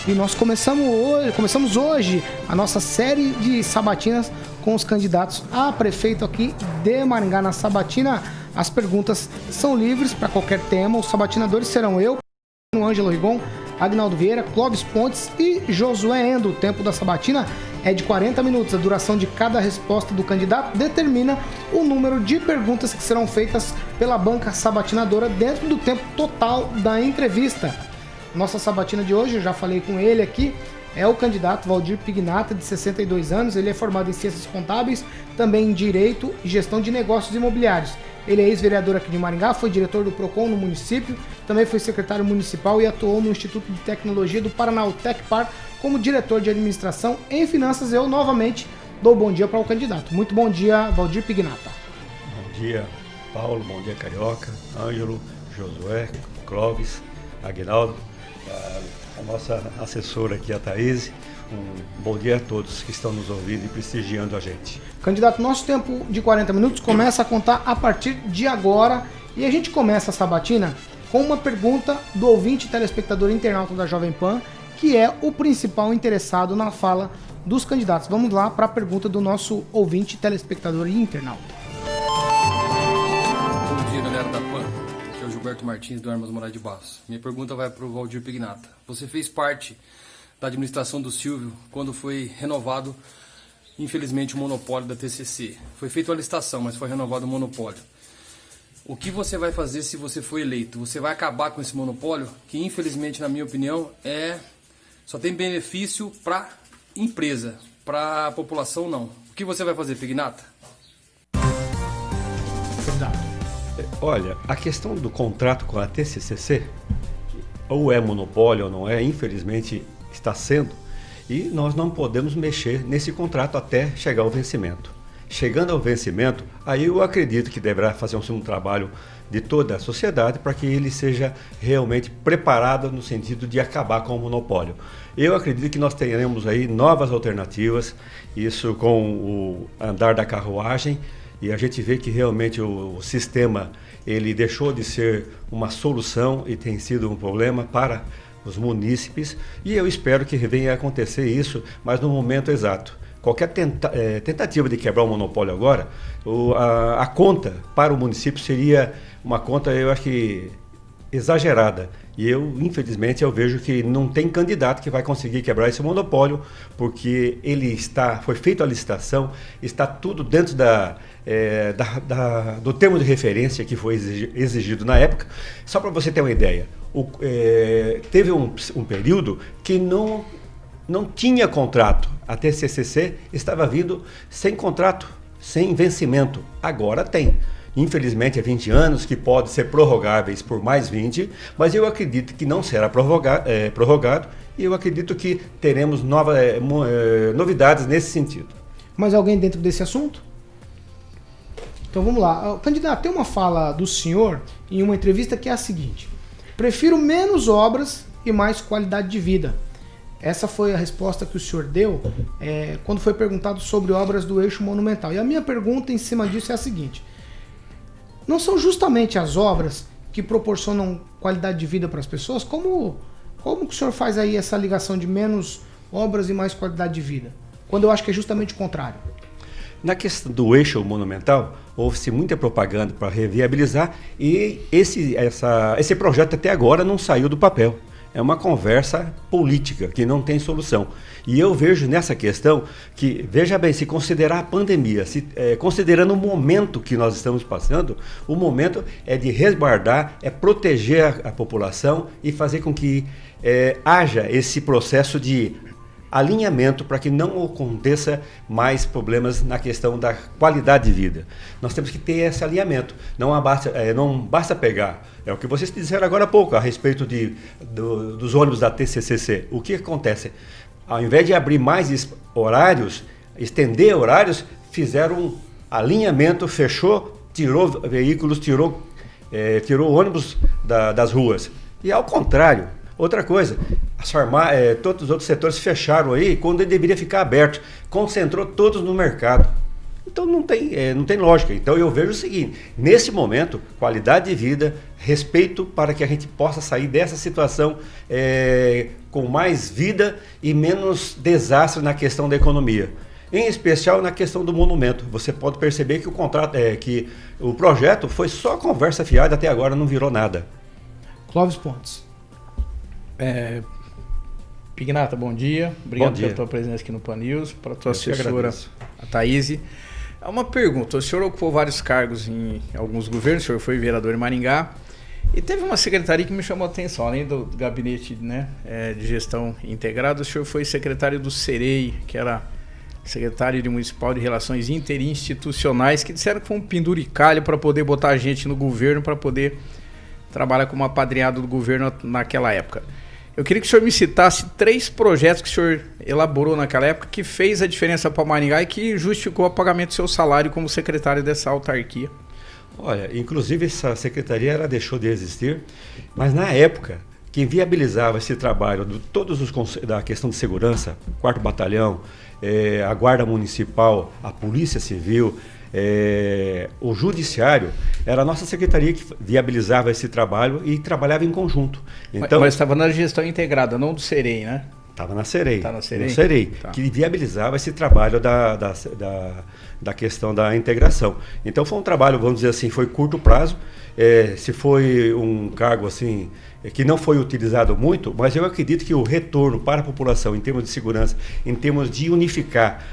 E nós começamos hoje a nossa série de sabatinas com os candidatos a prefeito aqui de Maringá. Na sabatina, as perguntas são livres para qualquer tema. Os sabatinadores serão eu, Ângelo Rigon, Agnaldo Vieira, Clóvis Pontes e Josué Endo. O tempo da sabatina é de 40 minutos. A duração de cada resposta do candidato determina o número de perguntas que serão feitas pela banca sabatinadora dentro do tempo total da entrevista. Nossa sabatina de hoje, eu já falei com ele aqui, é o candidato Valdir Pignata, de 62 anos. Ele é formado em Ciências Contábeis, também em Direito e Gestão de Negócios Imobiliários. Ele é ex-vereador aqui de Maringá, foi diretor do PROCON no município, também foi secretário municipal e atuou no Instituto de Tecnologia do Paraná, o Tecpar, como diretor de administração em finanças. Eu novamente dou bom dia para o candidato. Muito bom dia, Valdir Pignata. Bom dia, Paulo, bom dia, Carioca, Ângelo, Josué, Clóvis, Aguinaldo, a nossa assessora aqui, a Thaís. Um bom dia a todos que estão nos ouvindo e prestigiando a gente. Candidato, nosso tempo de 40 minutos começa a contar a partir de agora e a gente começa a sabatina com uma pergunta do ouvinte telespectador internauta da Jovem Pan, que é o principal interessado na fala dos candidatos. Vamos lá para a pergunta do nosso ouvinte telespectador e internauta. Bom dia, galera da PAN. Aqui é o Gilberto Martins, do Armas Moraes de Barros. Minha pergunta vai para o Valdir Pignata. Você fez parte da administração do Silvio quando foi renovado, infelizmente, o monopólio da TCC. Foi feita uma licitação, mas foi renovado o monopólio. O que você vai fazer se você for eleito? Você vai acabar com esse monopólio, que infelizmente, na minha opinião, só tem benefício para empresa, para a população não. O que você vai fazer, Pignata? Olha, a questão do contrato com a TCCC, ou é monopólio ou não é, infelizmente está sendo, e nós não podemos mexer nesse contrato até chegar ao vencimento. Chegando ao vencimento, aí eu acredito que deverá fazer um trabalho de toda a sociedade para que ele seja realmente preparado no sentido de acabar com o monopólio. Eu acredito que nós teremos aí novas alternativas, isso com o andar da carruagem, e a gente vê que realmente o sistema ele deixou de ser uma solução e tem sido um problema para os munícipes, e eu espero que venha a acontecer isso, mas no momento exato. Qualquer tentativa de quebrar o monopólio agora, a conta para o município seria uma conta, eu acho que exagerada. E infelizmente, eu vejo que não tem candidato que vai conseguir quebrar esse monopólio, porque foi feita a licitação, está tudo dentro do termo de referência que foi exigido na época. Só para você ter uma ideia, teve um período que não tinha contrato. A TCCC estava vindo sem contrato, sem vencimento. Agora tem. Infelizmente, é 20 anos, que pode ser prorrogáveis por mais 20, mas eu acredito que não será prorrogado, e eu acredito que teremos novidades nesse sentido. Mais alguém dentro desse assunto? Então vamos lá. Candidato, tem uma fala do senhor em uma entrevista que é a seguinte: prefiro menos obras e mais qualidade de vida. Essa foi a resposta que o senhor deu quando foi perguntado sobre obras do eixo monumental. E a minha pergunta em cima disso é a seguinte: não são justamente as obras que proporcionam qualidade de vida para as pessoas? Como que o senhor faz aí essa ligação de menos obras e mais qualidade de vida? Quando eu acho que é justamente o contrário. Na questão do eixo monumental, houve-se muita propaganda para reviabilizar, e esse projeto até agora não saiu do papel. É uma conversa política que não tem solução. E eu vejo nessa questão que, veja bem, se considerar a pandemia, considerando o momento que nós estamos passando, o momento é de resguardar, é proteger a população e fazer com que haja esse processo de alinhamento para que não aconteça mais problemas na questão da qualidade de vida. Nós temos que ter esse alinhamento. Não basta pegar, é o que vocês disseram agora há pouco, a respeito dos ônibus da TCCC. O que acontece? Ao invés de abrir mais horários, estender horários, fizeram um alinhamento, fechou, tirou veículos, tirou ônibus das ruas. E ao contrário, outra coisa, todos os outros setores fecharam aí quando ele deveria ficar aberto, concentrou todos no mercado. Então não tem lógica. Então eu vejo o seguinte: nesse momento, qualidade de vida, respeito para que a gente possa sair dessa situação com mais vida e menos desastre na questão da economia. Em especial na questão do monumento. Você pode perceber que que o projeto foi só conversa fiada, até agora não virou nada. Clóvis Pontes. Pignata, bom dia. Obrigado Bom dia. pela tua presença aqui no Pan News, para a tua Eu que assessora, agradeço. a Thaís. Uma pergunta, o senhor ocupou vários cargos em alguns governos, o senhor foi vereador em Maringá, e teve uma secretaria que me chamou a atenção, além do gabinete, né, de gestão integrada, o senhor foi secretário do CEREI, que era secretário de Municipal de Relações Interinstitucionais, que disseram que foi um penduricalho para poder botar gente no governo, para poder trabalhar como apadrinhado do governo naquela época. Eu queria que o senhor me citasse 3 projetos que o senhor elaborou naquela época que fez a diferença para Maringá e que justificou o pagamento do seu salário como secretário dessa autarquia. Olha, inclusive essa secretaria ela deixou de existir, mas na época quem viabilizava esse trabalho de da questão de segurança, 4º Batalhão, a Guarda Municipal, a Polícia Civil, o Judiciário, era a nossa secretaria que viabilizava esse trabalho e trabalhava em conjunto. Então, Mas estava na gestão integrada, não do CEREI, né? estava na CEREI, Tá na CEREI? no CEREI, Tá. que viabilizava esse trabalho da questão da integração. Então foi um trabalho, vamos dizer assim, foi curto prazo, se foi um cargo assim que não foi utilizado muito, mas eu acredito que o retorno para a população em termos de segurança, em termos de unificar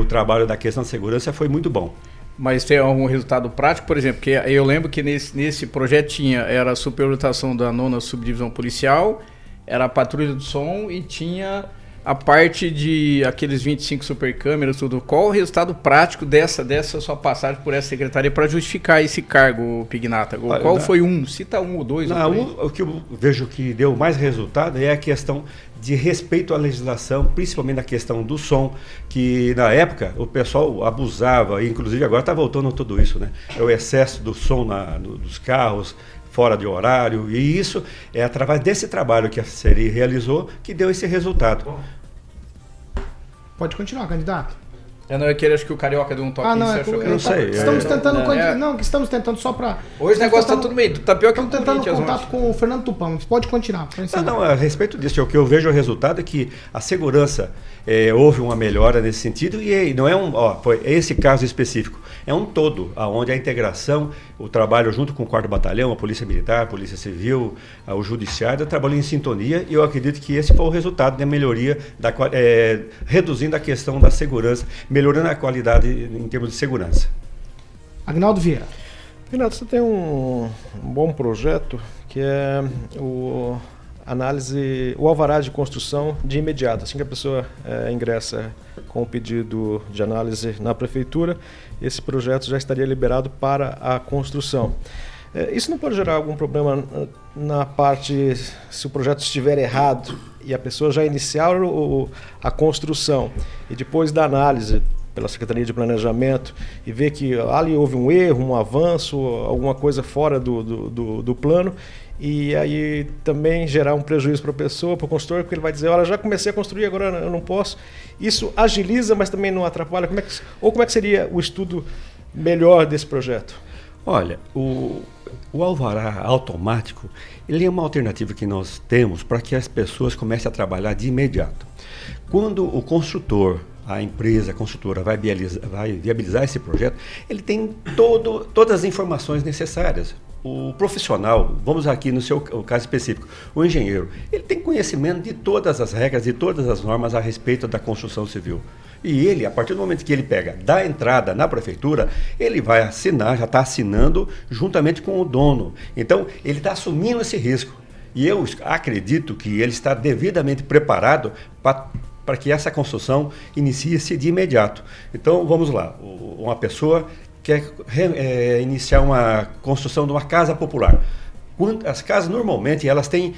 o trabalho da questão de segurança foi muito bom. Mas tem algum resultado prático, por exemplo, que eu lembro que nesse projeto era a superlotação da 9ª Subdivisão Policial, era a patrulha do som e tinha a parte de aqueles 25 supercâmeras, tudo. Qual o resultado prático dessa sua passagem por essa secretaria para justificar esse cargo, Pignata? Qual foi Cita um ou dois? O que eu vejo que deu mais resultado é a questão de respeito à legislação, principalmente na questão do som, que na época o pessoal abusava, e inclusive agora está voltando tudo isso, né? É o excesso do som dos carros, fora de horário, e isso é através desse trabalho que a CEREI realizou que deu esse resultado. Pode continuar, candidato. Acho que o Carioca deu um toque. não sei. Estamos tentando... Não, que estamos tentando só para... Hoje o negócio está tudo meio... Tá pior que estamos tentando contato com o Fernando Tupan. Pode continuar. A respeito disso, o que eu vejo o resultado é que a segurança, houve uma melhora nesse sentido, e não é foi esse caso específico, é um todo, onde a integração, o trabalho junto com o 4º Batalhão, a Polícia Militar, a Polícia Civil, o Judiciário, trabalham em sintonia, e eu acredito que esse foi o resultado da melhoria, reduzindo a questão da segurança, melhorando a qualidade em termos de segurança. Agnaldo Vieira. Renato, você tem um bom projeto que é o alvará de construção de imediato. Assim que a pessoa ingressa com o pedido de análise na prefeitura, esse projeto já estaria liberado para a construção. Isso não pode gerar algum problema na parte, se o projeto estiver errado e a pessoa já iniciar a construção e depois da análise pela Secretaria de Planejamento e ver que ali houve um erro, um avanço, alguma coisa fora do plano, e aí também gerar um prejuízo para a pessoa, para o consultor, porque ele vai dizer, olha, já comecei a construir, agora eu não posso. Isso agiliza, mas também não atrapalha. Como é que seria o estudo melhor desse projeto? Olha, o alvará automático, ele é uma alternativa que nós temos para que as pessoas comecem a trabalhar de imediato. Quando o construtor, a empresa, a construtora vai viabilizar esse projeto, ele tem todas as informações necessárias. O profissional, vamos aqui no seu caso específico, o engenheiro, ele tem conhecimento de todas as regras, de todas as normas a respeito da construção civil. E ele, a partir do momento que ele dá entrada na prefeitura, ele vai assinar, já está assinando juntamente com o dono. Então, ele está assumindo esse risco. E eu acredito que ele está devidamente preparado para que essa construção inicie-se de imediato. Então, vamos lá, uma pessoa quer iniciar uma construção de uma casa popular. As casas, normalmente, elas têm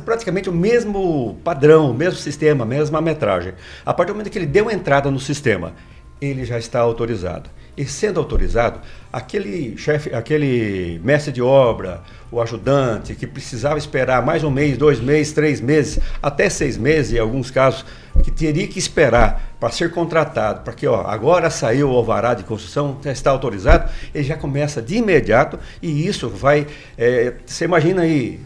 praticamente o mesmo padrão, o mesmo sistema, a mesma metragem. A partir do momento que ele deu entrada no sistema, ele já está autorizado. E sendo autorizado, aquele mestre de obra, o ajudante, que precisava esperar mais 1 mês, 2 meses, 3 meses, até 6 meses, em alguns casos, que teria que esperar para ser contratado, para que agora saiu o alvará de construção, já está autorizado, ele já começa de imediato, e isso vai, você imagina aí,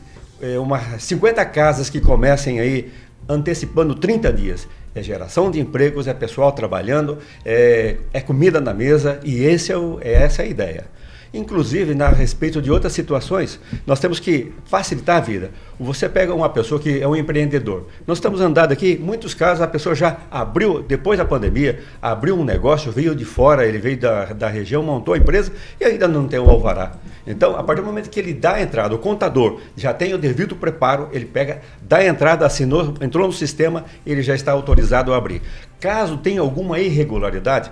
umas 50 casas que comecem aí antecipando 30 dias. É geração de empregos, é pessoal trabalhando, é comida na mesa, e essa é a ideia. Inclusive, a respeito de outras situações, nós temos que facilitar a vida. Você pega uma pessoa que é um empreendedor. Nós estamos andando aqui, muitos casos a pessoa já abriu, depois da pandemia, abriu um negócio, veio de fora, ele veio da região, montou a empresa e ainda não tem o alvará. Então, a partir do momento que ele dá a entrada, o contador já tem o devido preparo, ele pega, dá a entrada, assinou, entrou no sistema, ele já está autorizado a abrir. Caso tenha alguma irregularidade,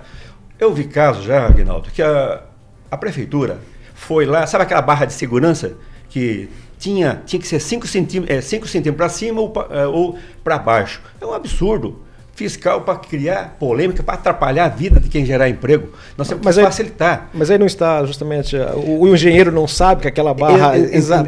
eu vi casos já, Aguinaldo, que a prefeitura foi lá, sabe aquela barra de segurança que tinha que ser 5 centímetros para cima ou para baixo? É um absurdo fiscal para criar polêmica, para atrapalhar a vida de quem gerar emprego. Nós temos que facilitar. Mas aí não está justamente... O engenheiro não sabe que aquela barra...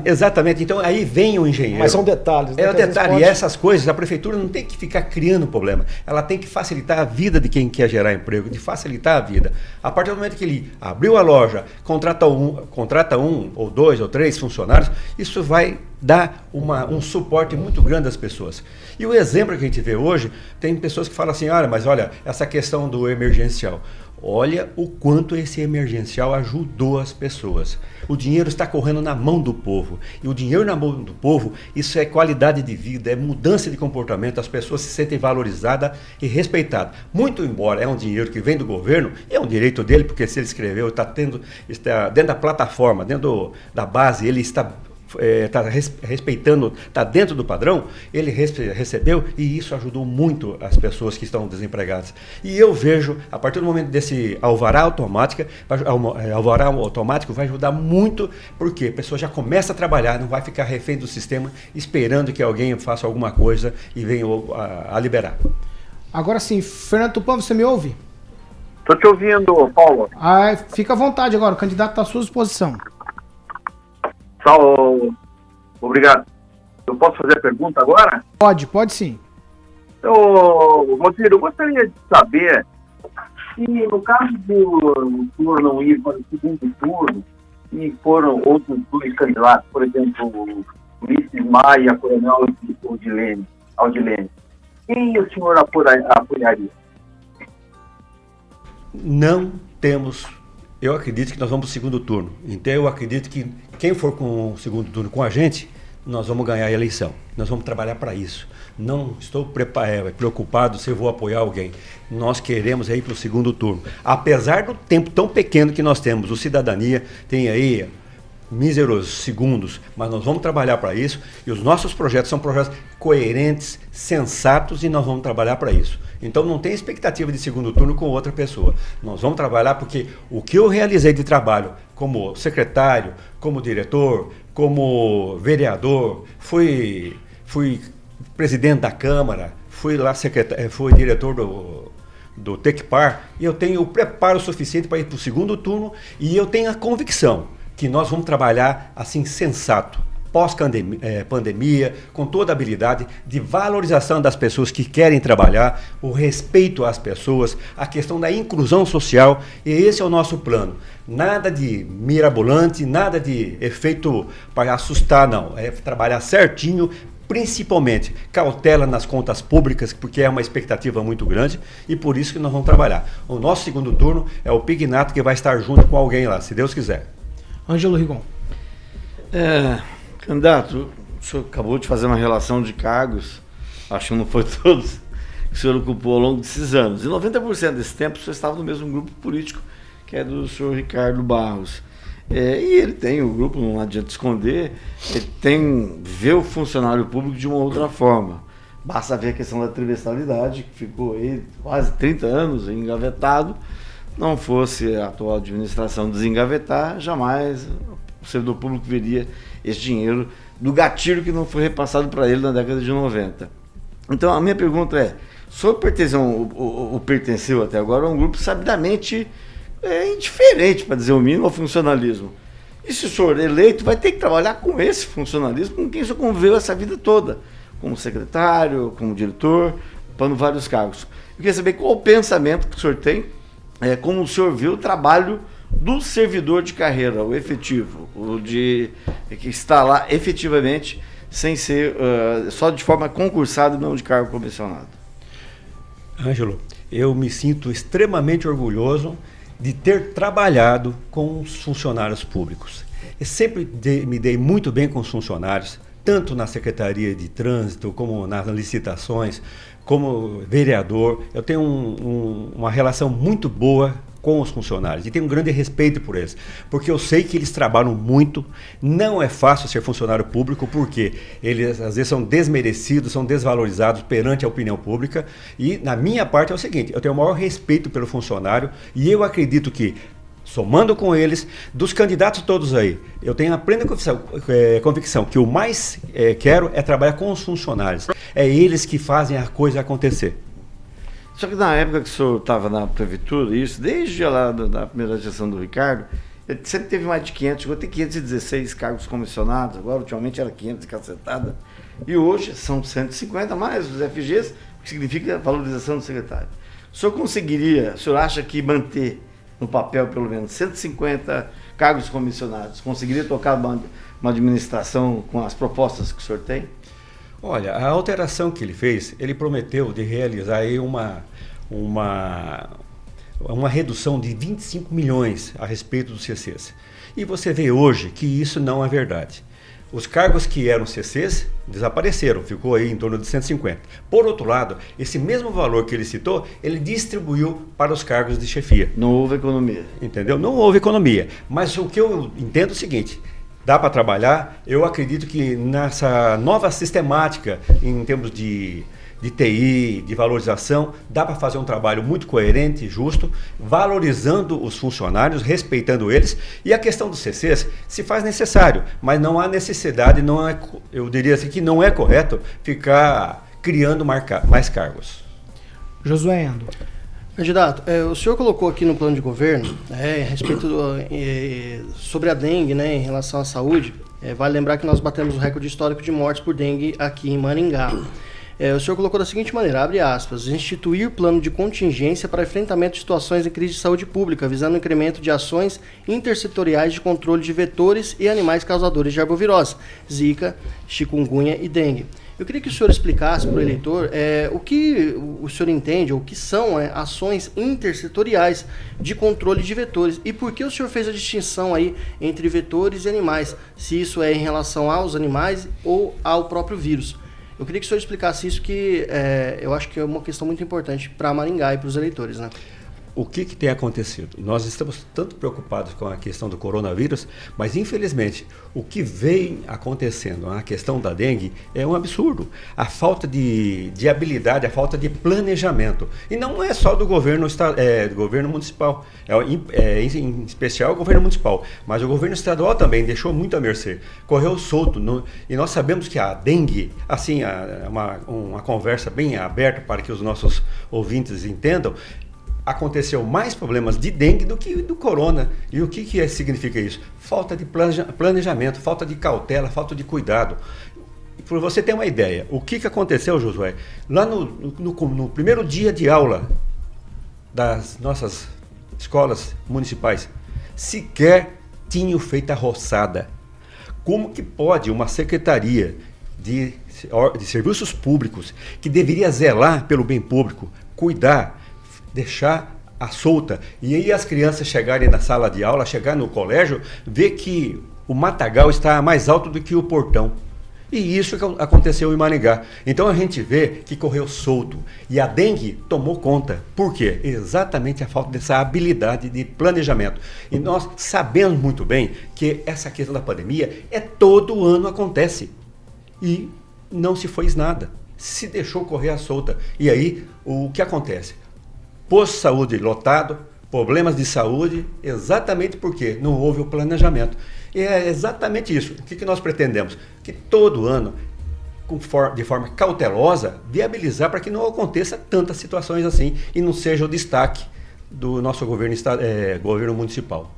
Exatamente. Então aí vem o engenheiro. Mas são detalhes. Né, é o detalhe. E essas coisas, a prefeitura não tem que ficar criando problema. Ela tem que facilitar a vida de quem quer gerar emprego, de facilitar a vida. A partir do momento que ele abriu a loja, contrata um ou 2 ou 3 funcionários, isso vai dar um suporte muito grande às pessoas. E o exemplo que a gente vê hoje, tem pessoas que falam assim, mas olha, essa questão do emergencial. Olha o quanto esse emergencial ajudou as pessoas. O dinheiro está correndo na mão do povo. E o dinheiro na mão do povo, isso é qualidade de vida, é mudança de comportamento, as pessoas se sentem valorizadas e respeitadas. Muito embora é um dinheiro que vem do governo, e é um direito dele, porque se ele escreveu, está dentro da plataforma, dentro da base, ele está respeitando, está dentro do padrão, ele recebeu, e isso ajudou muito as pessoas que estão desempregadas. E eu vejo, a partir do momento desse alvará automático vai ajudar muito, porque a pessoa já começa a trabalhar, não vai ficar refém do sistema, esperando que alguém faça alguma coisa e venha a liberar. Agora sim, Fernando Tupan, você me ouve? Estou te ouvindo, Paulo. Fica à vontade agora, o candidato está à sua disposição. Obrigado. Eu posso fazer a pergunta agora? Pode sim. Rodrigo, eu gostaria de saber se no caso do senhor não ir para o segundo turno e foram outros 2 candidatos, por exemplo, Ulisses Maia e a Coronel Aldilene, quem o senhor apoiaria? Não temos. Eu acredito que nós vamos para o segundo turno. Então eu acredito que quem for com o segundo turno com a gente, nós vamos ganhar a eleição. Nós vamos trabalhar para isso. Não estou preocupado se eu vou apoiar alguém. Nós queremos ir para o segundo turno. Apesar do tempo tão pequeno que nós temos, o Cidadania tem aí míseros segundos, mas nós vamos trabalhar para isso, e os nossos projetos são projetos coerentes, sensatos, e nós vamos trabalhar para isso. Então não tem expectativa de segundo turno com outra pessoa. Nós vamos trabalhar porque o que eu realizei de trabalho como secretário, como diretor, como vereador, fui presidente da Câmara, fui diretor do Tecpar, e eu tenho o preparo suficiente para ir para o segundo turno, e eu tenho a convicção que nós vamos trabalhar assim sensato, pós-pandemia, com toda a habilidade de valorização das pessoas que querem trabalhar, o respeito às pessoas, a questão da inclusão social, e esse é o nosso plano. Nada de mirabolante, nada de efeito para assustar, não. É trabalhar certinho, principalmente cautela nas contas públicas, porque é uma expectativa muito grande, e por isso que nós vamos trabalhar. O nosso segundo turno é o Pignato, que vai estar junto com alguém lá, se Deus quiser. Ângelo Rigon. Candidato, o senhor acabou de fazer uma relação de cargos, acho que não foi todos, que o senhor ocupou ao longo desses anos. E 90% desse tempo o senhor estava no mesmo grupo político, que é do senhor Ricardo Barros. E ele tem, o grupo, não adianta esconder, ele vê o funcionário público de uma outra forma. Basta ver a questão da trimestralidade, que ficou aí quase 30 anos engavetado. Não fosse a atual administração desengavetar, jamais o servidor público veria esse dinheiro do gatilho que não foi repassado para ele na década de 90. Então a minha pergunta é, o senhor pertenceu até agora a um grupo sabidamente indiferente, para dizer o mínimo, ao funcionalismo. E se o senhor eleito, vai ter que trabalhar com esse funcionalismo, com quem o senhor conviveu essa vida toda, como secretário, como diretor, ocupando vários cargos. Eu queria saber qual o pensamento que o senhor tem, como o senhor viu o trabalho do servidor de carreira, o efetivo, o que está lá efetivamente sem ser só de forma concursada e não de cargo comissionado. Ângelo, eu me sinto extremamente orgulhoso de ter trabalhado com os funcionários públicos. Eu sempre me dei muito bem com os funcionários, tanto na Secretaria de Trânsito, como nas licitações, como vereador. Eu tenho uma relação muito boa com os funcionários e tenho um grande respeito por eles, porque eu sei que eles trabalham muito. Não é fácil ser funcionário público, porque eles às vezes são desmerecidos, são desvalorizados perante a opinião pública, e na minha parte é o seguinte: eu tenho o maior respeito pelo funcionário e eu acredito que, somando com eles, dos candidatos todos aí, eu tenho a plena convicção que o mais quero é trabalhar com os funcionários. É eles que fazem a coisa acontecer. Só que na época que o senhor estava na prefeitura, isso desde lá da primeira gestão do Ricardo, ele sempre teve mais de 500, chegou a ter 516 cargos comissionados, agora ultimamente era 500 e cacetada, e hoje são 150 mais os FGs, o que significa valorização do secretário. O senhor acha que manter no papel pelo menos 150 cargos comissionados conseguiria tocar uma administração com as propostas que o senhor tem? Olha, a alteração que ele fez, ele prometeu de realizar aí uma redução de 25 milhões a respeito dos CCs. E você vê hoje que isso não é verdade. Os cargos que eram CCs desapareceram, ficou aí em torno de 150. Por outro lado, esse mesmo valor que ele citou, ele distribuiu para os cargos de chefia. Não houve economia. Entendeu? Não houve economia. Mas o que eu entendo é o seguinte: dá para trabalhar. Eu acredito que nessa nova sistemática, em termos de TI, de valorização, dá para fazer um trabalho muito coerente e justo, valorizando os funcionários, respeitando eles. E a questão dos CCs se faz necessário, mas não há necessidade, eu diria assim que não é correto ficar criando mais cargos. Josué Endo. Candidato, o senhor colocou aqui no plano de governo, a respeito sobre a dengue, em relação à saúde. Vale lembrar que nós batemos o recorde histórico de mortes por dengue aqui em Maringá. O senhor colocou da seguinte maneira, abre aspas: instituir plano de contingência para enfrentamento de situações de crise de saúde pública, visando o incremento de ações intersetoriais de controle de vetores e animais causadores de arbovirose, zika, chikungunya e dengue. Eu queria que o senhor explicasse para o eleitor o que o senhor entende, ou o que são ações intersetoriais de controle de vetores, e por que o senhor fez a distinção aí entre vetores e animais, se isso é em relação aos animais ou ao próprio vírus. Eu queria que o senhor explicasse isso, que eu acho que é uma questão muito importante para Maringá e para os eleitores, né? O que tem acontecido? Nós estamos tanto preocupados com a questão do coronavírus, mas infelizmente o que vem acontecendo na questão da dengue é um absurdo. A falta de habilidade, a falta de planejamento. E não é só do governo, do governo municipal, em especial o governo municipal, mas o governo estadual também deixou muito à mercê. Correu solto. E nós sabemos que a dengue, assim, uma conversa bem aberta para que os nossos ouvintes entendam, aconteceu mais problemas de dengue do que do corona. E o que significa isso? Falta de planejamento, falta de cautela, falta de cuidado. Para você ter uma ideia, o que aconteceu, Josué? Lá no primeiro dia de aula das nossas escolas municipais, sequer tinham feito a roçada. Como que pode uma secretaria de serviços públicos, que deveria zelar pelo bem público, cuidar, deixar a solta, e aí as crianças chegarem na sala de aula, chegar no colégio, ver que o matagal está mais alto do que o portão? E isso que aconteceu em Maringá. Então a gente vê que correu solto e a dengue tomou conta. Por quê? Exatamente a falta dessa habilidade de planejamento. E nós sabemos muito bem que essa questão da pandemia todo ano acontece. E não se fez nada. Se deixou correr à solta. E aí, o que acontece? Posto de saúde lotado, problemas de saúde, exatamente porque não houve o planejamento. E é exatamente isso. O que nós pretendemos? Que todo ano, de forma cautelosa, viabilizar para que não aconteça tantas situações assim e não seja o destaque do nosso governo municipal.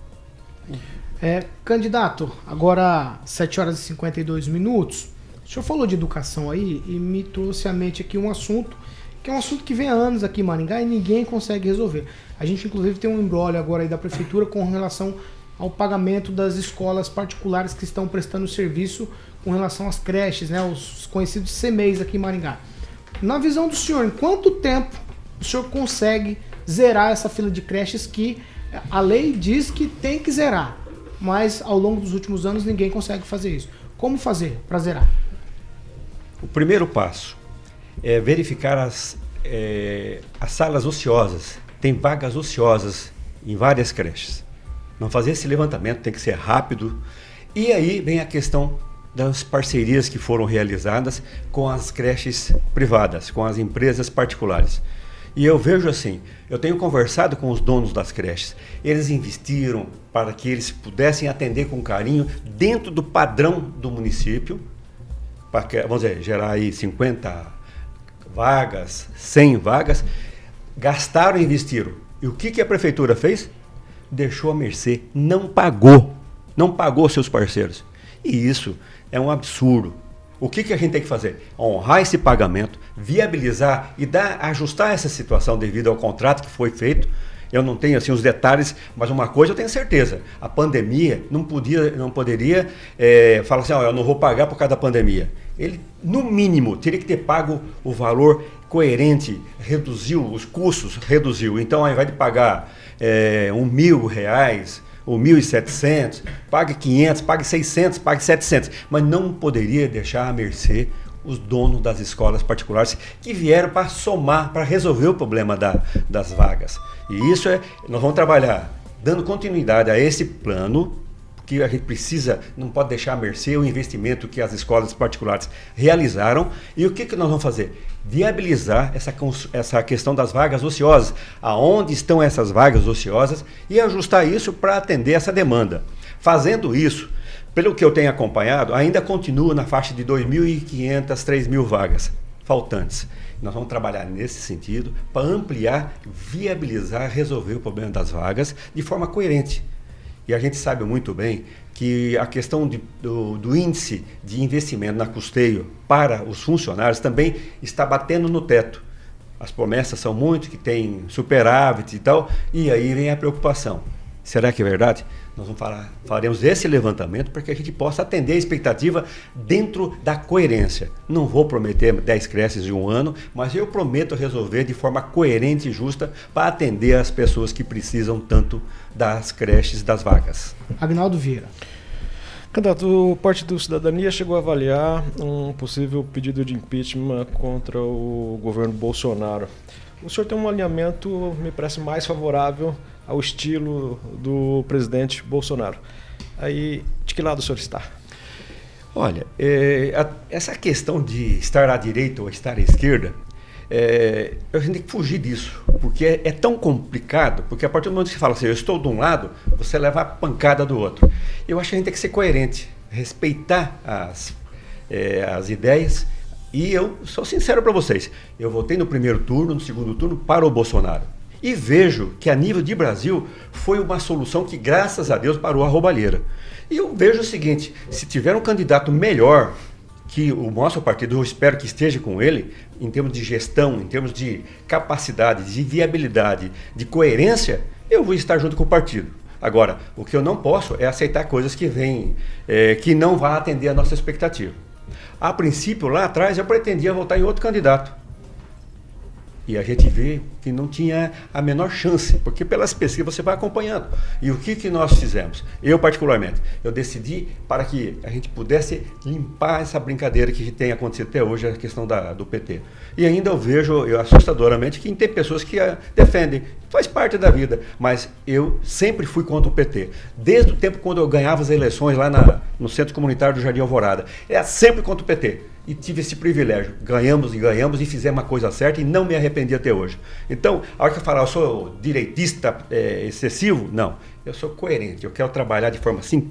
Candidato, agora 7 horas e 52 minutos. O senhor falou de educação aí e me trouxe à mente aqui um assunto que é um assunto que vem há anos aqui em Maringá e ninguém consegue resolver. A gente, inclusive, tem um imbróglio agora aí da prefeitura com relação ao pagamento das escolas particulares que estão prestando serviço com relação às creches, né, os conhecidos CMEIs aqui em Maringá. Na visão do senhor, em quanto tempo o senhor consegue zerar essa fila de creches que a lei diz que tem que zerar, mas ao longo dos últimos anos ninguém consegue fazer isso? Como fazer para zerar? O primeiro passo é verificar as salas ociosas. Tem vagas ociosas em várias creches. Não fazer esse levantamento, tem que ser rápido. E aí vem a questão das parcerias que foram realizadas com as creches privadas, com as empresas particulares. E eu vejo assim, eu tenho conversado com os donos das creches, eles investiram para que eles pudessem atender com carinho dentro do padrão do município, para que, vamos dizer, gerar aí 50 vagas, 100 vagas, gastaram e investiram. E o que a prefeitura fez? Deixou à mercê, não pagou seus parceiros. E isso é um absurdo. O que a gente tem que fazer? Honrar esse pagamento, viabilizar e ajustar essa situação devido ao contrato que foi feito. Eu não tenho assim os detalhes, mas uma coisa eu tenho certeza: a pandemia não poderia falar assim, eu não vou pagar por causa da pandemia. Ele, no mínimo, teria que ter pago o valor coerente, reduziu os custos, reduziu. Então, ao invés de pagar R$1.000, ou 1.700, pague 500, pague 600, pague 700, mas não poderia deixar à mercê os donos das escolas particulares que vieram para somar, para resolver o problema das vagas. E isso nós vamos trabalhar dando continuidade a esse plano, que a gente precisa, não pode deixar à mercê o investimento que as escolas particulares realizaram. E o que nós vamos fazer? Viabilizar essa questão das vagas ociosas, aonde estão essas vagas ociosas, e ajustar isso para atender essa demanda. Fazendo isso, pelo que eu tenho acompanhado, ainda continua na faixa de 2.500, 3.000 vagas faltantes. Nós vamos trabalhar nesse sentido para ampliar, viabilizar, resolver o problema das vagas de forma coerente. E a gente sabe muito bem que a questão do índice de investimento na custeio para os funcionários também está batendo no teto. As promessas são muitas, que tem superávit e tal, e aí vem a preocupação. Será que é verdade? Nós faremos esse levantamento para que a gente possa atender a expectativa dentro da coerência. Não vou prometer 10 creches em um ano, mas eu prometo resolver de forma coerente e justa para atender as pessoas que precisam tanto das creches, das vagas. Agnaldo Vieira. Candidato, o Partido Cidadania chegou a avaliar um possível pedido de impeachment contra o governo Bolsonaro. O senhor tem um alinhamento, me parece, mais favorável ao estilo do presidente Bolsonaro. Aí, de que lado o senhor está? Olha, essa questão de estar à direita ou estar à esquerda, a gente tem que fugir disso, porque é tão complicado, porque a partir do momento que você fala assim, eu estou de um lado, você leva a pancada do outro. Eu acho que a gente tem que ser coerente, respeitar as ideias, e eu sou sincero para vocês, eu votei no primeiro turno, no segundo turno, para o Bolsonaro. E vejo que a nível de Brasil foi uma solução que, graças a Deus, parou a roubalheira. E eu vejo o seguinte, se tiver um candidato melhor que o nosso partido, eu espero que esteja com ele, em termos de gestão, em termos de capacidade, de viabilidade, de coerência, eu vou estar junto com o partido. Agora, o que eu não posso é aceitar coisas que vêm, que não vão atender a nossa expectativa. A princípio, lá atrás, eu pretendia votar em outro candidato. E a gente vê que não tinha a menor chance, porque pelas pesquisas você vai acompanhando. E o que nós fizemos? Eu, particularmente, eu decidi para que a gente pudesse limpar essa brincadeira que tem acontecido até hoje, a questão do PT. E ainda eu vejo, assustadoramente, que tem pessoas que defendem, faz parte da vida, mas eu sempre fui contra o PT. Desde o tempo quando eu ganhava as eleições lá no Centro Comunitário do Jardim Alvorada. Era sempre contra o PT. E tive esse privilégio. Ganhamos e fizemos a coisa certa e não me arrependi até hoje. Então, a hora que eu falar, eu sou direitista excessivo, não. Eu sou coerente. Eu quero trabalhar de forma assim,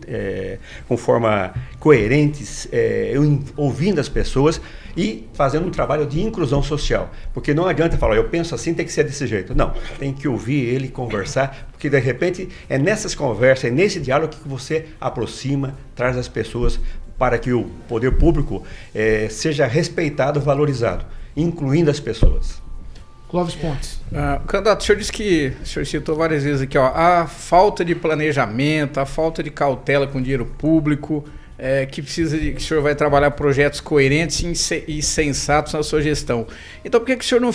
com forma coerente, ouvindo as pessoas e fazendo um trabalho de inclusão social. Porque não adianta falar, eu penso assim, tem que ser desse jeito. Não, tem que ouvir ele, conversar, porque de repente é nessas conversas, é nesse diálogo que você aproxima, traz as pessoas para que o poder público seja respeitado, valorizado, incluindo as pessoas. Clóvis Pontes. Candidato, o senhor disse que, o senhor citou várias vezes aqui, ó, a falta de planejamento, a falta de cautela com dinheiro público, que o senhor vai trabalhar projetos coerentes e sensatos na sua gestão. Então, por que o senhor não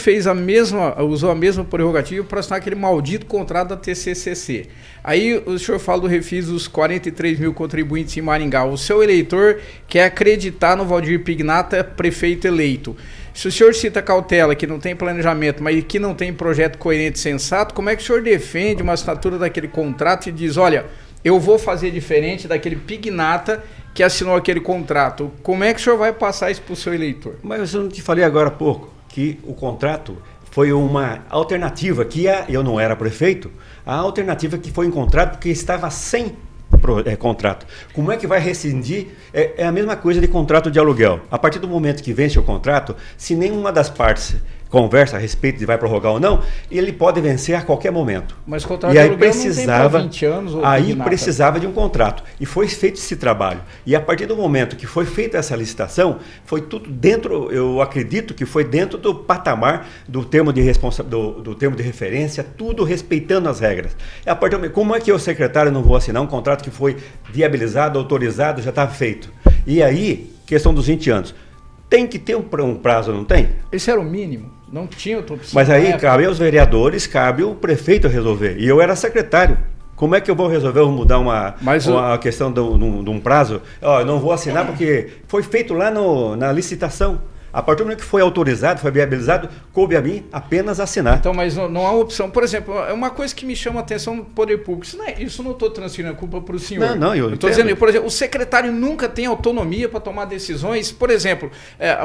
usou a mesma prerrogativa para assinar aquele maldito contrato da TCCC? Aí o senhor fala do refis dos 43 mil contribuintes em Maringá. O seu eleitor quer acreditar no Valdir Pignata, prefeito eleito. Se o senhor cita cautela, que não tem planejamento, mas que não tem projeto coerente e sensato, como é que o senhor defende uma assinatura daquele contrato e diz, olha, eu vou fazer diferente daquele Pignata que assinou aquele contrato? Como é que o senhor vai passar isso para o seu eleitor? Mas eu não te falei agora há pouco que o contrato foi uma alternativa que eu não era prefeito, a alternativa que foi encontrada porque estava sem contrato. Como é que vai rescindir? É a mesma coisa de contrato de aluguel. A partir do momento que vence o contrato, se nenhuma das partes conversa a respeito de vai prorrogar ou não, ele pode vencer a qualquer momento. Mas o contrato de aluguel não tem para 20 anos ou aí precisava de um contrato. E foi feito esse trabalho. E a partir do momento que foi feita essa licitação, foi tudo dentro, eu acredito que foi dentro do patamar do termo de do termo de referência, tudo respeitando as regras. E a partir do momento, como é que eu, secretário, não vou assinar um contrato que foi viabilizado, autorizado, já está feito? E aí, questão dos 20 anos. Tem que ter um prazo, não tem? Esse era o mínimo. Não tinha outra opção. Mas aí cabe aos vereadores, cabe o prefeito resolver. E eu era secretário. Como é que eu vou resolver? Eu vou mudar a questão de um prazo? Eu não vou assinar porque foi feito lá na licitação. A partir do momento que foi autorizado, foi viabilizado, coube a mim apenas assinar. Então, mas não há opção. Por exemplo, é uma coisa que me chama a atenção no poder público. Isso não estou transferindo a culpa para o senhor. Eu estou dizendo, por exemplo, o secretário nunca tem autonomia para tomar decisões. Por exemplo,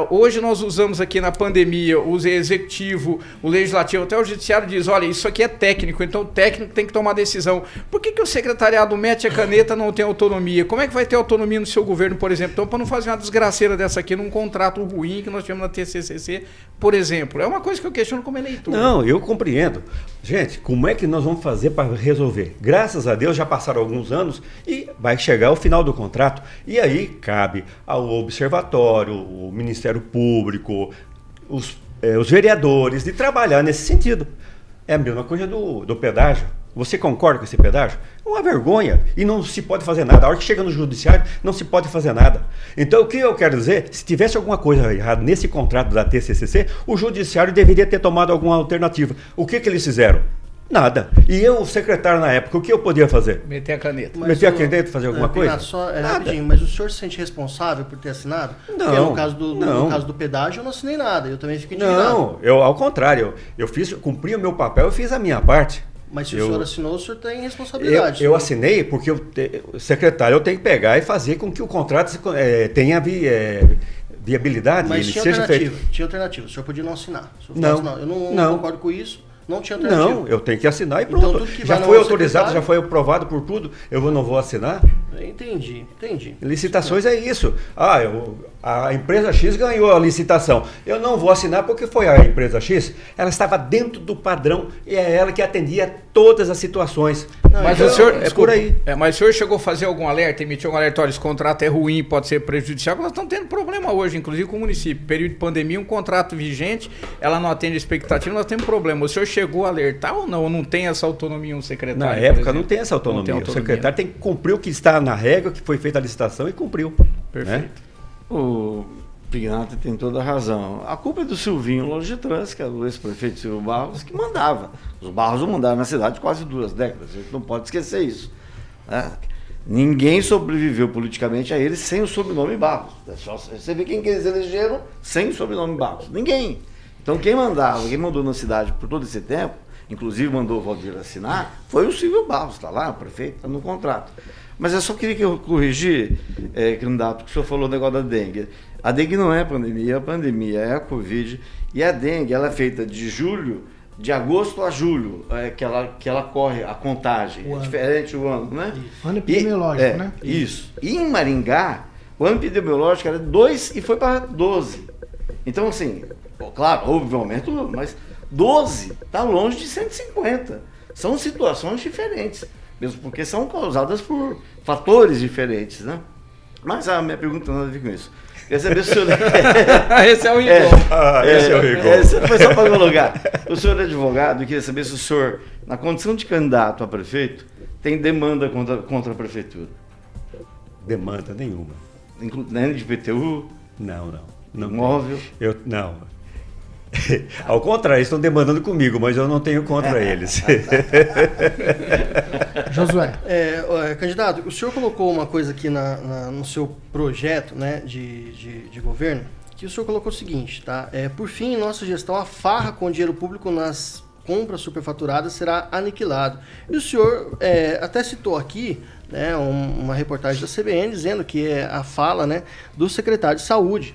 hoje nós usamos aqui na pandemia o executivo, o legislativo, até o judiciário diz, olha, isso aqui é técnico, então o técnico tem que tomar decisão. Por que o secretariado mete a caneta e não tem autonomia? Como é que vai ter autonomia no seu governo, por exemplo? Então, para não fazer uma desgraceira dessa aqui num contrato ruim que nós tivemos na TCCC, por exemplo. É uma coisa que eu questiono como eleitor. Não, eu compreendo. Gente, como é que nós vamos fazer para resolver? Graças a Deus já passaram alguns anos e vai chegar o final do contrato. E aí cabe ao observatório, o Ministério Público, os vereadores de trabalhar nesse sentido. É a mesma coisa do pedágio. Você concorda com esse pedágio? É uma vergonha e não se pode fazer nada. A hora que chega no judiciário, não se pode fazer nada. Então, o que eu quero dizer, se tivesse alguma coisa errada nesse contrato da TCCC, o judiciário deveria ter tomado alguma alternativa. O que eles fizeram? Nada. E eu, o secretário na época, o que eu podia fazer? Meter a caneta. Meter a caneta e fazer alguma coisa? Só, rapidinho, mas o senhor se sente responsável por ter assinado? Não. Porque no caso do pedágio eu não assinei nada, eu também fico indignado. Não, ao contrário, eu cumpri o meu papel, eu fiz a minha parte. Mas se o senhor assinou, o senhor tem responsabilidade. Eu assinei porque secretário, eu tenho que pegar e fazer com que o contrato tenha viabilidade. Mas ele tinha seja alternativa, feito. Tinha alternativa, o senhor podia não assinar. Não. Eu não concordo com isso. Não tinha alternativa. Não, eu tenho que assinar e pronto. Então, tudo que já vai foi autorizado, já foi aprovado por tudo, eu não vou assinar? Entendi. Licitações é isso. A empresa X ganhou a licitação. Eu não vou assinar porque foi a empresa X. Ela estava dentro do padrão e é ela que atendia todas as situações. Mas o senhor, por aí. Mas o senhor chegou a fazer algum alerta, emitiu um alerta, olha, esse contrato é ruim, pode ser prejudicial, nós estamos tendo problema hoje, inclusive com o município. Período de pandemia, um contrato vigente, ela não atende a expectativa, nós temos problema. O senhor chegou a alertar ou não? Ou não tem essa autonomia um secretário? Na época não tem essa autonomia. O secretário tem que cumprir o que está na regra, que foi feita a licitação e cumpriu. Perfeito. Né? O Pignata tem toda a razão. A culpa é do Silvinho Longitrans, que era o ex-prefeito Silvio Barros, que mandava. Os Barros mandaram na cidade quase 2 décadas. A gente não pode esquecer isso. Né? Ninguém sobreviveu politicamente a eles sem o sobrenome Barros. Você vê quem que eles elegeram sem o sobrenome Barros. Ninguém. Então quem mandou na cidade por todo esse tempo, inclusive mandou o Valdir assinar, foi o Silvio Barros, está lá, o prefeito, está no contrato. Mas eu só queria que eu corrigir, candidato, que o senhor falou o negócio da dengue. A dengue não é a pandemia é a Covid. E a dengue, ela é feita de agosto a julho, que ela corre a contagem. É diferente o ano, né? Isso. Ano epidemiológico, né? Isso. E em Maringá, o ano epidemiológico era 2 e foi para 12. Então, assim, claro, houve um aumento, mas 12 está longe de 150. São situações diferentes, mesmo porque são causadas por fatores diferentes, né? Mas a minha pergunta não tem nada a ver com isso. Quer saber se o senhor... Esse é o Igor. Esse é o Igor. Esse foi só para colocar. O senhor é advogado e queria saber se o senhor, na condição de candidato a prefeito, tem demanda contra a prefeitura. Demanda nenhuma. Nem de IPTU? Não. Imóvel? Não. Ao contrário, eles estão demandando comigo, mas eu não tenho contra eles. Josué. Candidato, o senhor colocou uma coisa aqui no seu projeto, né, de governo, que o senhor colocou o seguinte, tá? Por fim, em nossa gestão, a farra com dinheiro público nas compras superfaturadas será aniquilado. E o senhor até citou aqui, né, uma reportagem da CBN dizendo que é a fala, né, do secretário de Saúde.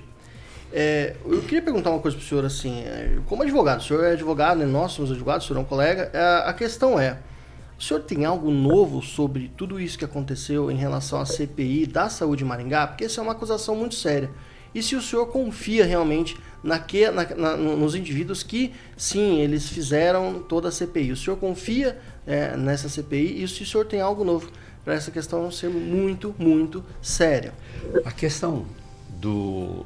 Eu queria perguntar uma coisa para o senhor, assim, como advogado, o senhor é advogado, né? Nós somos advogados, o senhor é um colega, a questão o senhor tem algo novo sobre tudo isso que aconteceu em relação à CPI da saúde em Maringá? Porque essa é uma acusação muito séria. E se o senhor confia realmente nos indivíduos que, sim, eles fizeram toda a CPI? O senhor confia nessa CPI? E se o senhor tem algo novo para essa questão ser muito, muito séria? A questão do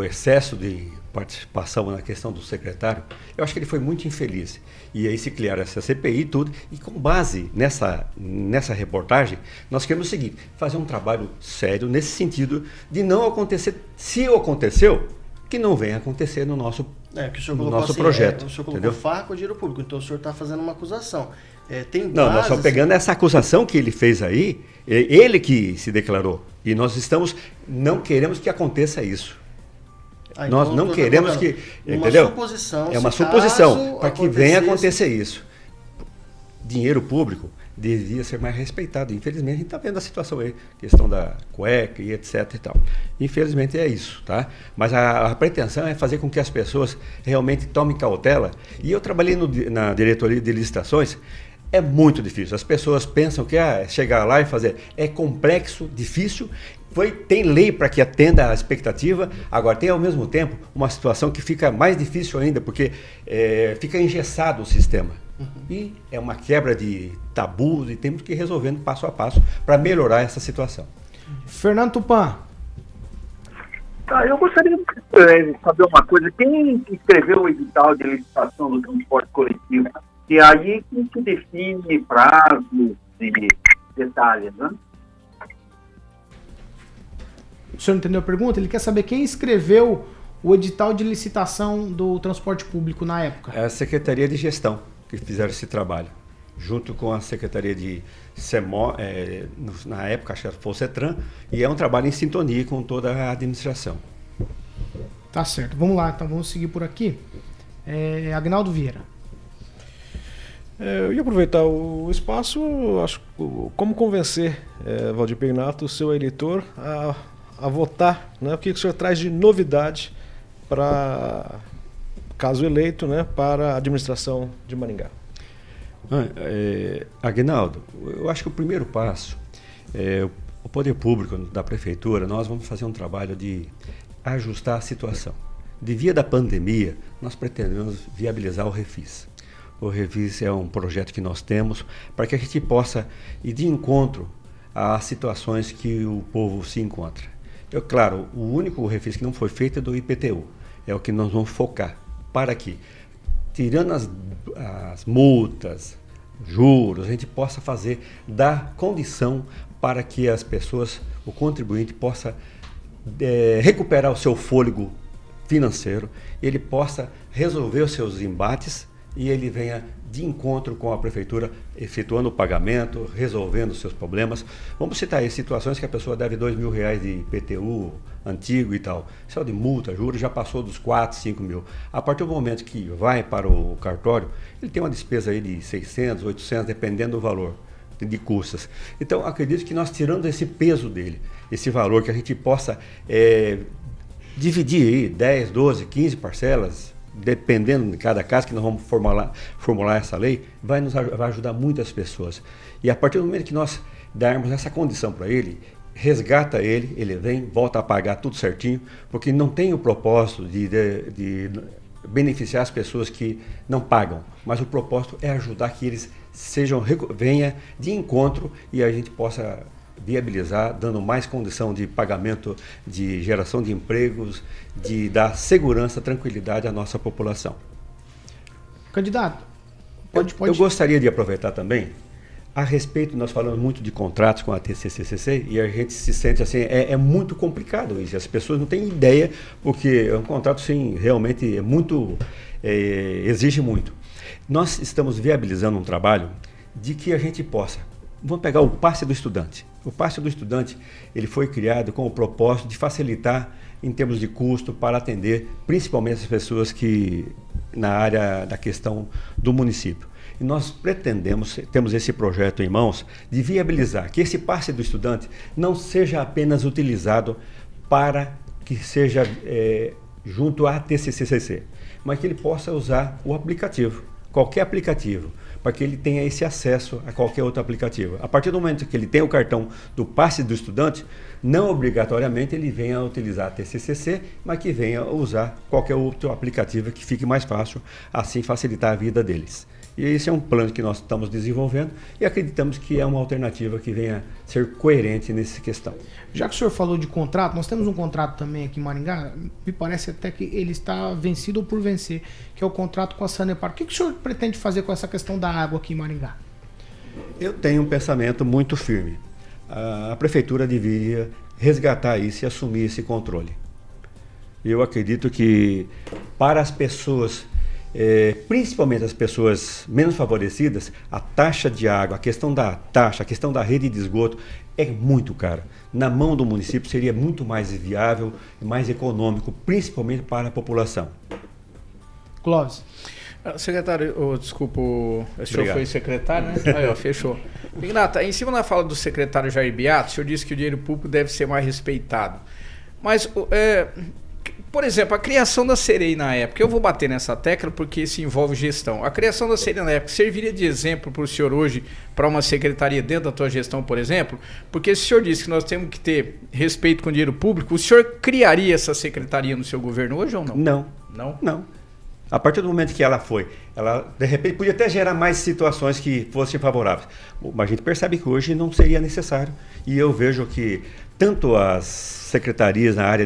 excesso de participação na questão do secretário, eu acho que ele foi muito infeliz. E aí se criaram essa CPI e tudo, e com base nessa reportagem, nós queremos o seguinte, fazer um trabalho sério nesse sentido de não acontecer, se aconteceu, que não venha acontecer no nosso, que o senhor no colocou nosso assim, projeto. O senhor colocou farra com dinheiro público, então o senhor está fazendo uma acusação. Tem não, nós estamos pegando essa acusação que ele fez aí, ele que se declarou, e nós não queremos que aconteça isso. Nós então, não queremos que... Uma entendeu? suposição. É uma suposição para que venha acontecer isso. Dinheiro público devia ser mais respeitado. Infelizmente, a gente está vendo a situação aí, questão da cueca e etc e tal. Infelizmente é isso, tá? Mas a pretensão é fazer com que as pessoas realmente tomem cautela. E eu trabalhei na diretoria de licitações, é muito difícil. As pessoas pensam que chegar lá e fazer é complexo, difícil. Tem lei para que atenda à expectativa, agora tem ao mesmo tempo uma situação que fica mais difícil ainda, porque fica engessado o sistema. E é uma quebra de tabus e temos que ir resolvendo passo a passo para melhorar essa situação. Fernando Tupan. Eu gostaria de saber uma coisa. Quem escreveu o edital de licitação do transporte coletivo? E aí quem que define prazos e detalhes, né? O senhor entendeu a pergunta? Ele quer saber quem escreveu o edital de licitação do transporte público na época. É a Secretaria de Gestão que fizeram esse trabalho, junto com a Secretaria de CEMO, na época acho que foi o CETRAN, e é um trabalho em sintonia com toda a administração. Tá certo, vamos lá, então vamos seguir por aqui. Agnaldo Vieira. Eu ia aproveitar o espaço, acho, como convencer Valdir Pignato, o seu eleitor, a votar, né? O que o senhor traz de novidade para, caso eleito, né, para a administração de Maringá? Aguinaldo, eu acho que o primeiro passo, o poder público da prefeitura, nós vamos fazer um trabalho de ajustar a situação. Devido à pandemia, nós pretendemos viabilizar o Refis. O Refis é um projeto que nós temos para que a gente possa ir de encontro às situações que o povo se encontra. Claro, o único refis que não foi feito é do IPTU. É o que nós vamos focar. Para que, tirando as multas, juros, a gente possa dar condição para que as pessoas, o contribuinte, possa recuperar o seu fôlego financeiro, ele possa resolver os seus embates e ele venha de encontro com a prefeitura, efetuando o pagamento, resolvendo os seus problemas. Vamos citar aí situações que a pessoa deve R$2.000 de IPTU antigo e tal. Só de multa, juros, já passou dos 4, 5 mil. A partir do momento que vai para o cartório, ele tem uma despesa aí de 600, 800, dependendo do valor de custas. Então, acredito que nós tirando esse peso dele, esse valor, que a gente possa dividir aí 10, 12, 15 parcelas, dependendo de cada caso, que nós vamos formular essa lei, vai ajudar muitas pessoas. E a partir do momento que nós darmos essa condição para ele, resgata ele vem, volta a pagar tudo certinho, porque não tem o propósito de beneficiar as pessoas que não pagam, mas o propósito é ajudar que eles venha de encontro e a gente possa viabilizar, dando mais condição de pagamento, de geração de empregos, de dar segurança, tranquilidade à nossa população. Candidato, pode. Eu gostaria de aproveitar também, a respeito, nós falamos muito de contratos com a TCCCC e a gente se sente assim, é muito complicado isso, as pessoas não têm ideia, porque é um contrato, sim, realmente é muito, exige muito. Nós estamos viabilizando um trabalho de que a gente possa, vamos pegar o passe do estudante. O passe do estudante, ele foi criado com o propósito de facilitar em termos de custo para atender principalmente as pessoas que na área da questão do município. E nós pretendemos, temos esse projeto em mãos, de viabilizar que esse passe do estudante não seja apenas utilizado para que seja junto à TCCCC, mas que ele possa usar o aplicativo, qualquer aplicativo, para que ele tenha esse acesso a qualquer outro aplicativo. A partir do momento que ele tem o cartão do passe do estudante, não obrigatoriamente ele venha a utilizar a TCCC, mas que venha a usar qualquer outro aplicativo que fique mais fácil, assim facilitar a vida deles. E esse é um plano que nós estamos desenvolvendo e acreditamos que é uma alternativa que venha ser coerente nessa questão. Já que o senhor falou de contrato, nós temos um contrato também aqui em Maringá, me parece até que ele está vencido ou por vencer, que é o contrato com a Sanepar. O que o senhor pretende fazer com essa questão da água aqui em Maringá? Eu tenho um pensamento muito firme. A prefeitura deveria resgatar isso e assumir esse controle. Eu acredito que para as pessoas, principalmente as pessoas menos favorecidas, a taxa de água, a questão da taxa, a questão da rede de esgoto é muito cara. Na mão do município seria muito mais viável e mais econômico, principalmente para a população. Clóvis. Secretário, desculpa, o senhor Obrigado. foi secretário, né? Aí, ó, fechou. Ignata, em cima da fala do secretário Jair Beato, o senhor disse que o dinheiro público deve ser mais respeitado. Mas, por exemplo, a criação da SEREI na época, eu vou bater nessa tecla porque isso envolve gestão. A criação da SEREI na época serviria de exemplo para o senhor hoje, para uma secretaria dentro da tua gestão, por exemplo? Porque se o senhor disse que nós temos que ter respeito com o dinheiro público, o senhor criaria essa secretaria no seu governo hoje ou não? Não. Não? Não. A partir do momento que ela de repente podia até gerar mais situações que fossem favoráveis. Mas a gente percebe que hoje não seria necessário. E eu vejo que tanto as secretarias na área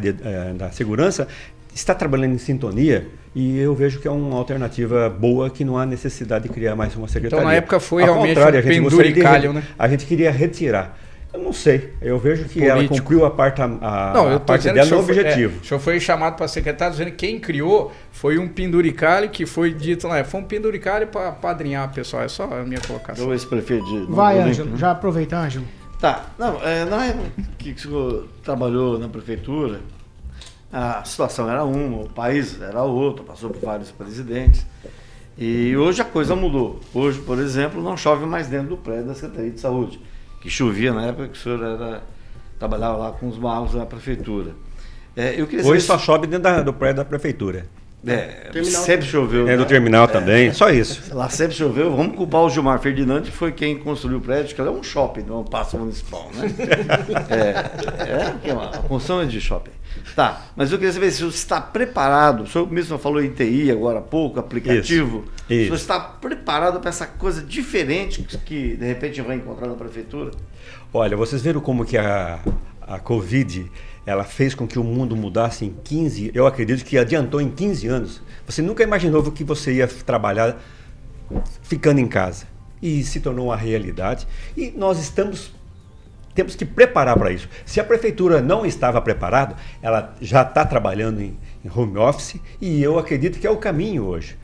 da segurança está trabalhando em sintonia e eu vejo que é uma alternativa boa, que não há necessidade de criar mais uma secretaria. Então na época foi Ao realmente contrário, um penduricalho, né? A gente queria retirar. Eu não sei, eu vejo que ela cumpriu a parte dela no objetivo. O senhor foi chamado para secretário dizendo que quem criou foi um penduricalho que foi dito lá. Foi um penduricalho para apadrinhar, pessoal. É só a minha colocação. Eu ex-prefeito de Vai, Ângelo, já aproveita, Ângelo. Tá, na época que o senhor trabalhou na prefeitura, a situação era uma, o país era outra, passou por vários presidentes. E hoje a coisa mudou. Hoje, por exemplo, não chove mais dentro do prédio da Secretaria de Saúde, que chovia na época que o senhor trabalhava lá com os magos da prefeitura. Hoje só chove dentro do prédio da prefeitura. Sempre choveu. Do terminal também, só isso. Lá sempre choveu. Vamos culpar o Gilmar Ferdinand, que foi quem construiu o prédio, que é um shopping, não é um paço municipal, né? A construção é de shopping. Tá, mas eu queria saber se você está preparado, o senhor mesmo falou em TI agora há pouco, aplicativo, Isso. O senhor está preparado para essa coisa diferente que de repente vai encontrar na prefeitura? Olha, vocês viram como que a Covid, ela fez com que o mundo mudasse em 15, eu acredito que adiantou em 15 anos. Você nunca imaginou que você ia trabalhar ficando em casa. E se tornou uma realidade. E nós temos que preparar para isso. Se a prefeitura não estava preparada, ela já está trabalhando em home office e eu acredito que é o caminho hoje.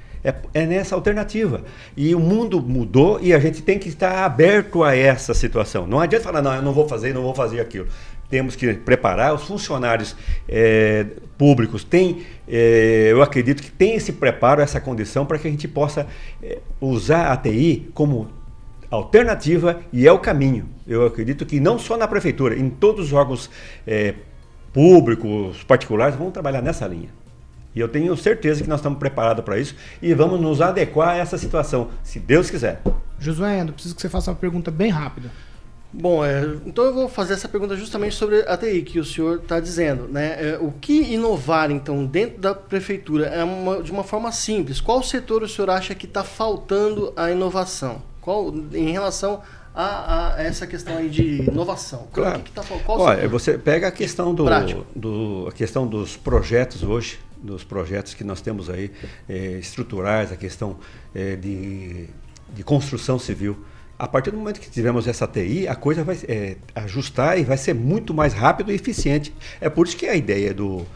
É nessa alternativa. E o mundo mudou e a gente tem que estar aberto a essa situação. Não adianta falar, não, eu não vou fazer aquilo. Temos que preparar, os funcionários públicos eu acredito que tem esse preparo, essa condição para que a gente possa usar a TI como alternativa e é o caminho. Eu acredito que não só na prefeitura, em todos os órgãos públicos, particulares, vão trabalhar nessa linha. E eu tenho certeza que nós estamos preparados para isso e vamos nos adequar a essa situação, se Deus quiser. Josué Endo, preciso que você faça uma pergunta bem rápida. Bom, então eu vou fazer essa pergunta justamente sobre a TI que o senhor está dizendo, né? O que inovar, então, dentro da prefeitura de uma forma simples? Qual setor o senhor acha que está faltando a inovação? Em relação a essa questão aí de inovação? Claro. Qual Olha, você pega a questão prático? a questão dos projetos hoje, dos projetos que nós temos aí estruturais, a questão de construção civil. A partir do momento que tivermos essa TI, a coisa vai ajustar e vai ser muito mais rápido e eficiente. É por isso que a ideia do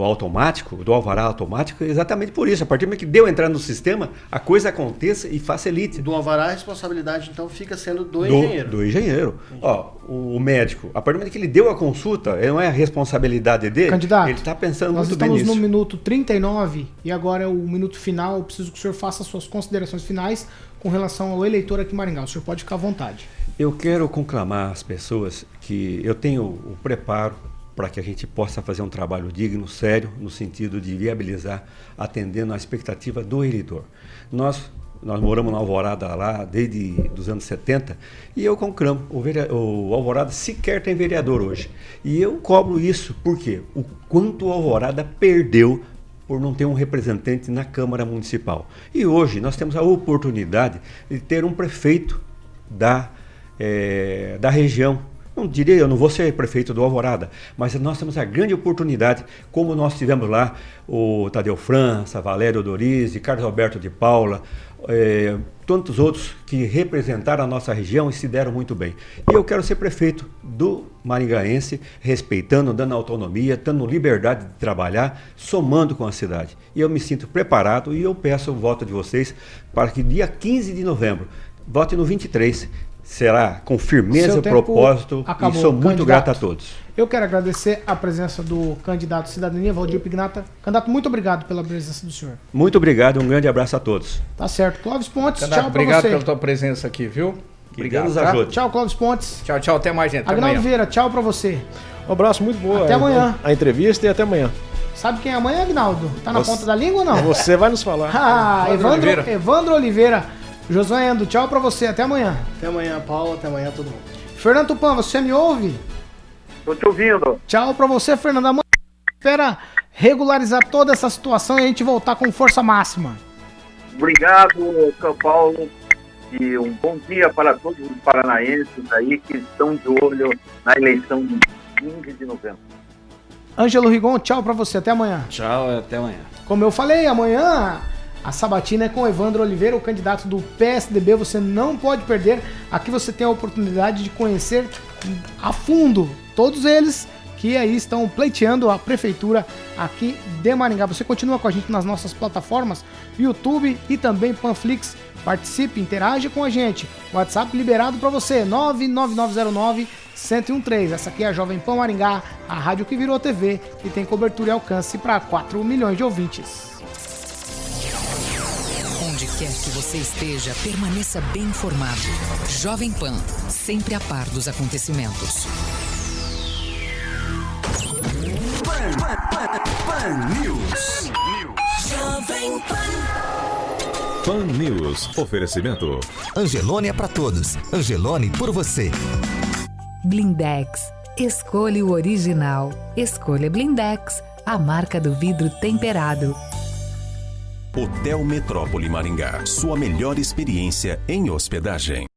automático, do alvará automático, é exatamente por isso. A partir do momento que deu entrar no sistema, a coisa aconteça e facilite. Do alvará, a responsabilidade, então, fica sendo do engenheiro. Do engenheiro. Ó, o médico, a partir do momento que ele deu a consulta, não é a responsabilidade dele, Candidato, ele está pensando nós muito bem nisso. estamos no minuto 39 e agora é o minuto final. Eu preciso que o senhor faça as suas considerações finais com relação ao eleitor aqui em Maringá. O senhor pode ficar à vontade. Eu quero conclamar as pessoas que eu tenho o preparo para que a gente possa fazer um trabalho digno, sério, no sentido de viabilizar, atendendo à expectativa do eleitor. Nós moramos na Alvorada lá desde os anos 70 e eu conclamo, o Alvorada sequer tem vereador hoje. E eu cobro isso porque o quanto o Alvorada perdeu por não ter um representante na Câmara Municipal. E hoje nós temos a oportunidade de ter um prefeito da região. Não diria, eu não vou ser prefeito do Alvorada, mas nós temos a grande oportunidade, como nós tivemos lá o Tadeu França, Valério Dorize, Carlos Alberto de Paula, tantos outros que representaram a nossa região e se deram muito bem. E eu quero ser prefeito do maringaense, respeitando, dando autonomia, dando liberdade de trabalhar, somando com a cidade. E eu me sinto preparado e eu peço o voto de vocês para que dia 15 de novembro, vote no 23, será com firmeza e propósito acabou. E sou muito grato a todos. Eu quero agradecer a presença do candidato Cidadania, Valdir Pignata. Candidato, muito obrigado pela presença do senhor. Muito obrigado, um grande abraço a todos. Tá certo. Clóvis Pontes, Candidato, tchau pra obrigado você. pela tua presença aqui, viu? Obrigado, Deus ajude. Tchau, Clóvis Pontes. Tchau, tchau. Até mais, gente. Até Agnaldo amanhã. Vieira, tchau pra você. Um abraço muito bom. Até amanhã. A entrevista e até amanhã. Sabe quem é amanhã, Agnaldo? Tá na ponta da língua ou não? Você vai nos falar. Ah, Oliveira. Evandro Oliveira. Josué Endo, tchau pra você. Até amanhã. Até amanhã, Paulo. Até amanhã, todo mundo. Fernando Tupan, você me ouve? Tô te ouvindo. Tchau pra você, Fernando. Amanhã espera regularizar toda essa situação e a gente voltar com força máxima. Obrigado, São Paulo. E um bom dia para todos os paranaenses aí que estão de olho na eleição de 15 de novembro. Ângelo Rigon, tchau pra você. Até amanhã. Tchau, até amanhã. Como eu falei, amanhã a sabatina é com Evandro Oliveira, o candidato do PSDB. Você não pode perder. Aqui você tem a oportunidade de conhecer a fundo todos eles que aí estão pleiteando a prefeitura aqui de Maringá. Você continua com a gente nas nossas plataformas, YouTube e também Panflix. Participe, interage com a gente. WhatsApp liberado para você, 99909-1013. Essa aqui é a Jovem Pan Maringá, a rádio que virou TV e tem cobertura e alcance para 4 milhões de ouvintes. Onde quer que você esteja, permaneça bem informado. Jovem Pan, sempre a par dos acontecimentos. Pan News. Jovem Pan. Pan News. Oferecimento. Angelone é pra todos. Angelone por você. Blindex. Escolha o original. Escolha Blindex, a marca do vidro temperado. Hotel Metrópole Maringá. Sua melhor experiência em hospedagem.